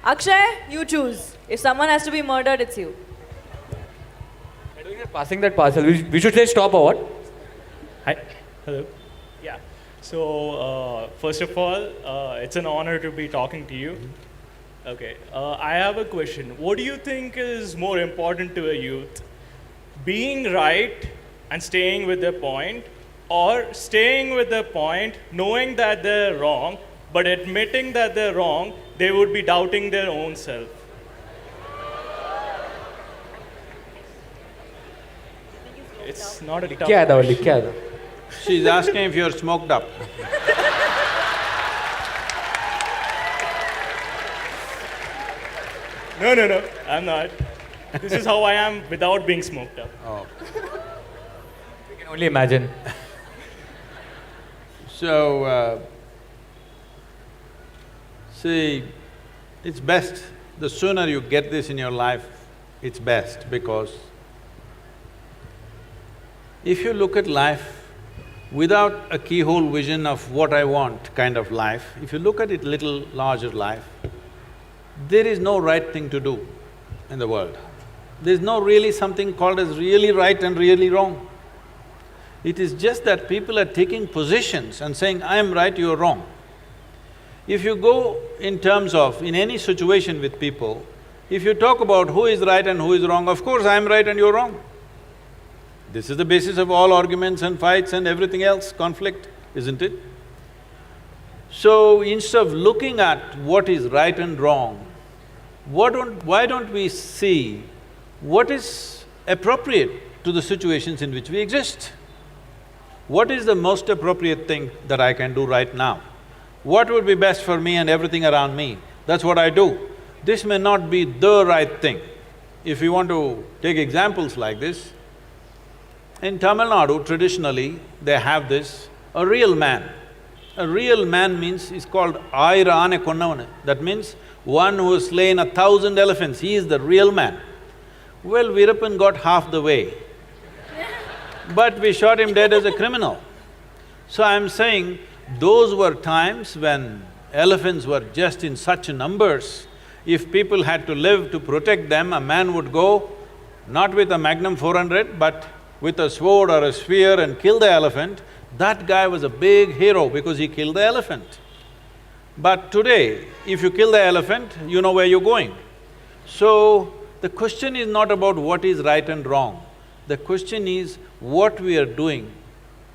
Akshay, you choose. If someone has to be murdered, it's you. Passing that parcel, we should say stop or what? Hi. Hello. Yeah. So, first of all, it's an honor to be talking to you. Okay. I have a question. What do you think is more important to a youth? Being right and staying with their point, or staying with their point, knowing that they're wrong, but admitting that they're wrong, they would be doubting their own self? It's not a tough क्या था question. क्या था? She's asking if you're smoked up. No, I'm not. This is how I am without being smoked up. Oh. We can only imagine. So, see, it's best, the sooner you get this in your life, it's best, because if you look at life without a keyhole vision of what I want kind of life, if you look at it little larger life, there is no right thing to do in the world. There's no really something called as really right and really wrong. It is just that people are taking positions and saying, I am right, you are wrong. If you go in terms of, in any situation with people, if you talk about who is right and who is wrong, of course I am right and you're wrong. This is the basis of all arguments and fights and everything else, conflict, isn't it? So instead of looking at what is right and wrong, why don't we see what is appropriate to the situations in which we exist? What is the most appropriate thing that I can do right now? What would be best for me and everything around me? That's what I do. This may not be the right thing. If you want to take examples like this, in Tamil Nadu, traditionally, they have this, a real man. A real man means, is called Ayira Ane Konnavanu. That means one who has slain 1,000 elephants, he is the real man. Well, Veerappan got half the way, but we shot him dead as a criminal. So I'm saying, those were times when elephants were just in such numbers. If people had to live to protect them, a man would go not with a Magnum 400, but with a sword or a spear and kill the elephant. That guy was a big hero because he killed the elephant. But today, if you kill the elephant, you know where you're going. So, the question is not about what is right and wrong. The question is, what we are doing,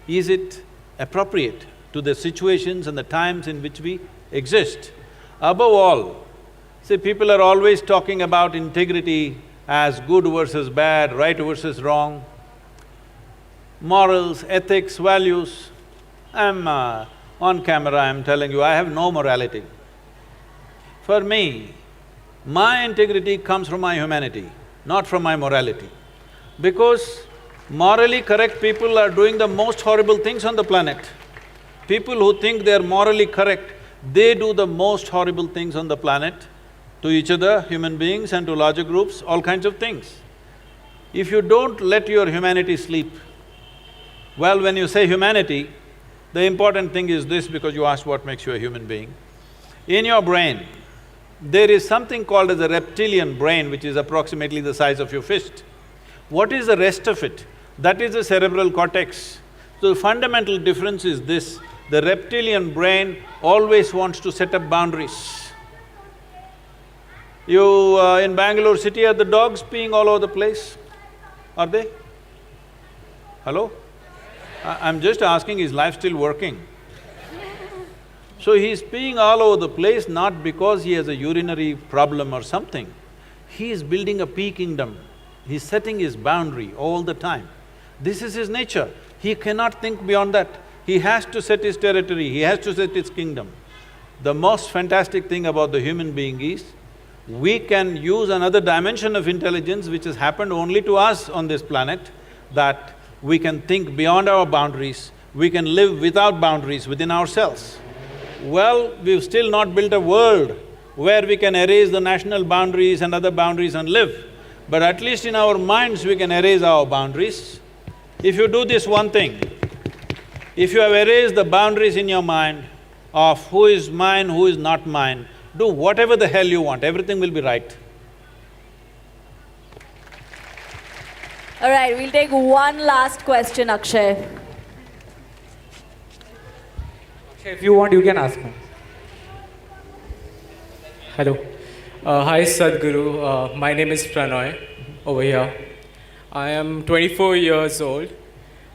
is it appropriate to the situations and the times in which we exist? Above all, see, people are always talking about integrity as good versus bad, right versus wrong, morals, ethics, values. I'm on camera, I'm telling you, I have no morality. For me, my integrity comes from my humanity, not from my morality. Because morally correct people are doing the most horrible things on the planet. People who think they're morally correct, they do the most horrible things on the planet, to each other, human beings, and to larger groups, all kinds of things. If you don't let your humanity sleep, well, when you say humanity, the important thing is this, because you asked what makes you a human being. In your brain, there is something called as a reptilian brain, which is approximately the size of your fist. What is the rest of it? That is the cerebral cortex. So the fundamental difference is this, the reptilian brain always wants to set up boundaries. You… in Bangalore city, are the dogs peeing all over the place? Are they? Hello? I'm just asking, is life still working? So he's peeing all over the place not because he has a urinary problem or something. He is building a pee kingdom. He's setting his boundary all the time. This is his nature. He cannot think beyond that. He has to set his territory, he has to set his kingdom. The most fantastic thing about the human being is, we can use another dimension of intelligence which has happened only to us on this planet, that we can think beyond our boundaries, we can live without boundaries within ourselves. Well, we've still not built a world where we can erase the national boundaries and other boundaries and live. But at least in our minds we can erase our boundaries. If you do this one thing, if you have erased the boundaries in your mind of who is mine, who is not mine, do whatever the hell you want, everything will be right. All right, we'll take one last question, Akshay. If you want, you can ask me. Hello. Hi Sadhguru, my name is Pranoy over here. I am 24 years old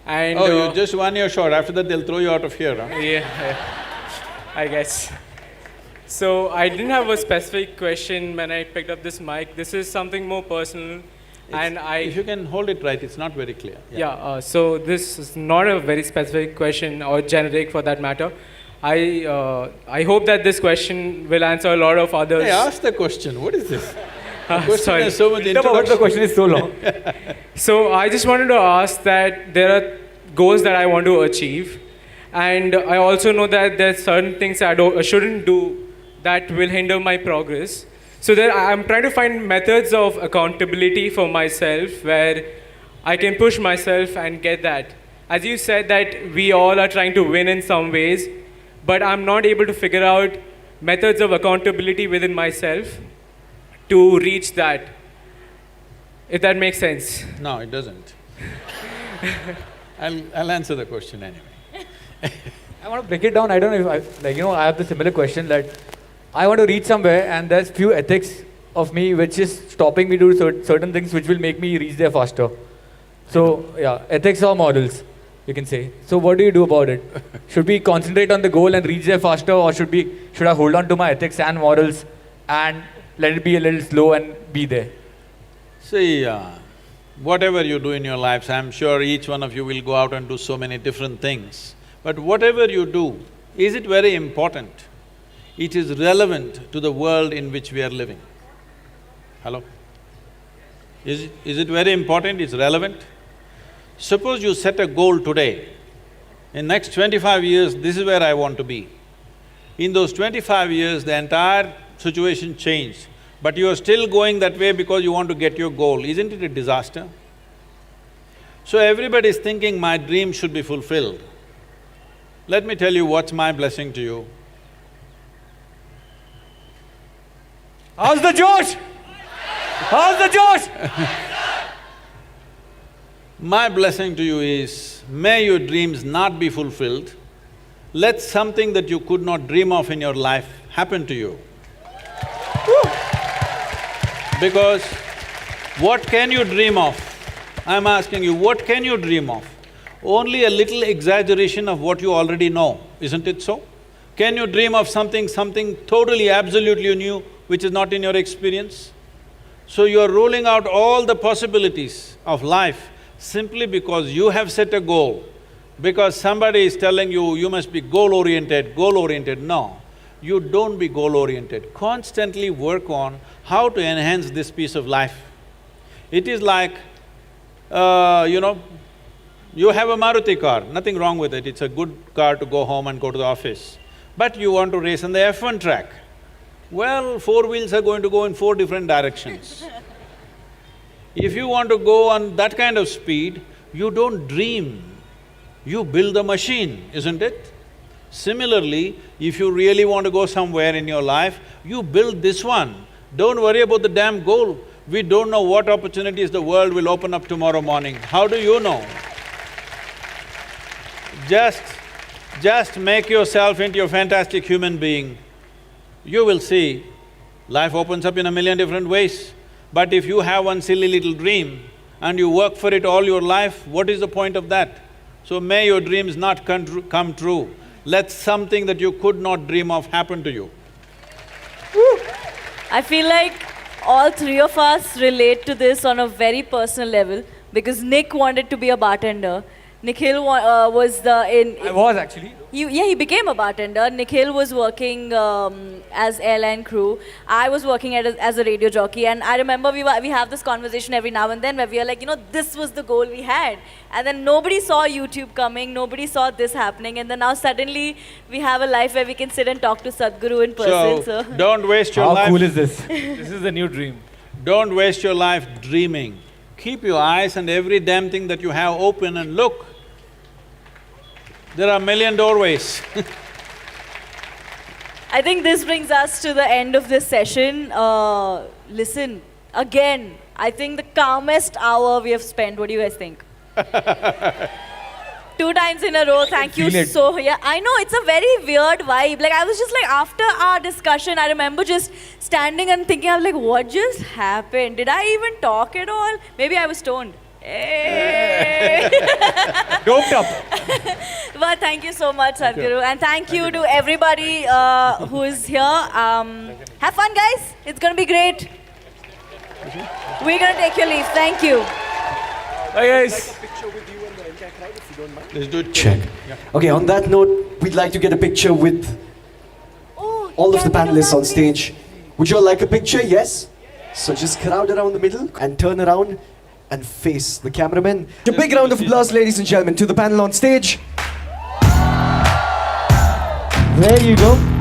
and… Oh, you're just 1 year short, after that they'll throw you out of here, huh? Yeah, I guess. So I didn't have a specific question when I picked up this mic. This is something more personal and If you can hold it right, it's not very clear. So this is not a very specific question or generic for that matter. I hope that this question will answer a lot of others. Hey, ask the question, what is this? Question sorry. is so much No, but the question is so long. So I just wanted to ask that there are goals that I want to achieve, and I also know that there's certain things I shouldn't do that will hinder my progress. So there, I'm trying to find methods of accountability for myself where I can push myself and get that. As you said that we all are trying to win in some ways, but I'm not able to figure out methods of accountability within myself to reach that. If that makes sense. No, it doesn't. I'll answer the question anyway. I want to break it down. I don't know if I have the similar question that I want to reach somewhere and there's few ethics of me which is stopping me to do certain things which will make me reach there faster. So yeah, ethics or morals, you can say. So what do you do about it? Should we concentrate on the goal and reach there faster, or should I hold on to my ethics and morals and let it be a little slow and be there? See, whatever you do in your lives, I'm sure each one of you will go out and do so many different things. But whatever you do, is it very important? It is relevant to the world in which we are living. Hello? Is it very important? It's relevant? Suppose you set a goal today. In next 25 years, this is where I want to be. In those 25 years, the entire situation changed, but you are still going that way because you want to get your goal. Isn't it a disaster? So everybody is thinking, my dream should be fulfilled. Let me tell you what's my blessing to you. How's the Josh? How's the Josh? My blessing to you is, may your dreams not be fulfilled. Let something that you could not dream of in your life happen to you. Because what can you dream of? I'm asking you, what can you dream of? Only a little exaggeration of what you already know, isn't it so? Can you dream of something totally, absolutely new, which is not in your experience? So you are ruling out all the possibilities of life simply because you have set a goal, because somebody is telling you, you must be goal-oriented, goal-oriented. No, you don't be goal-oriented. Constantly work on how to enhance this piece of life. It is like, you have a Maruti car, nothing wrong with it, it's a good car to go home and go to the office. But you want to race on the F1 track. Well, four wheels are going to go in four different directions. If you want to go on that kind of speed, you don't dream, you build the machine, isn't it? Similarly, if you really want to go somewhere in your life, you build this one. Don't worry about the damn goal. We don't know what opportunities the world will open up tomorrow morning. How do you know? Just make yourself into a fantastic human being. You will see, life opens up in a million different ways. But if you have one silly little dream and you work for it all your life, what is the point of that? So may your dreams not come true. Let something that you could not dream of happen to you. I feel like all three of us relate to this on a very personal level because Nick wanted to be a bartender. Nikhil was I was actually. He became a bartender. Nikhil was working as airline crew. I was working as a radio jockey, and I remember we have this conversation every now and then where we are like, this was the goal we had, and then nobody saw YouTube coming, nobody saw this happening, and then now suddenly we have a life where we can sit and talk to Sadhguru in person. So don't waste your life. How cool is this? This is the new dream. Don't waste your life dreaming. Keep your eyes and every damn thing that you have open and look. There are a million doorways. I think this brings us to the end of this session. Listen, again, I think the calmest hour we have spent. What do you guys think? 2 times in a row, thank you so… Yeah, I know, it's a very weird vibe. Like, I was just like, after our discussion, I remember just standing and thinking, I was like, what just happened? Did I even talk at all? Maybe I was stoned. Hey. Doped up. But thank you so much, Sadhguru. And thank you to everybody who is here. Have fun, guys. It's going to be great. We're going to take your leave. Thank you. Bye, guys. Let's do it. Check. Yeah. Okay, on that note, we'd like to get a picture with all of the panelists on stage. Would you all like a picture? Yes? So just crowd around the middle and turn around and face the cameraman. A big round of applause, ladies and gentlemen, to the panel on stage. There you go.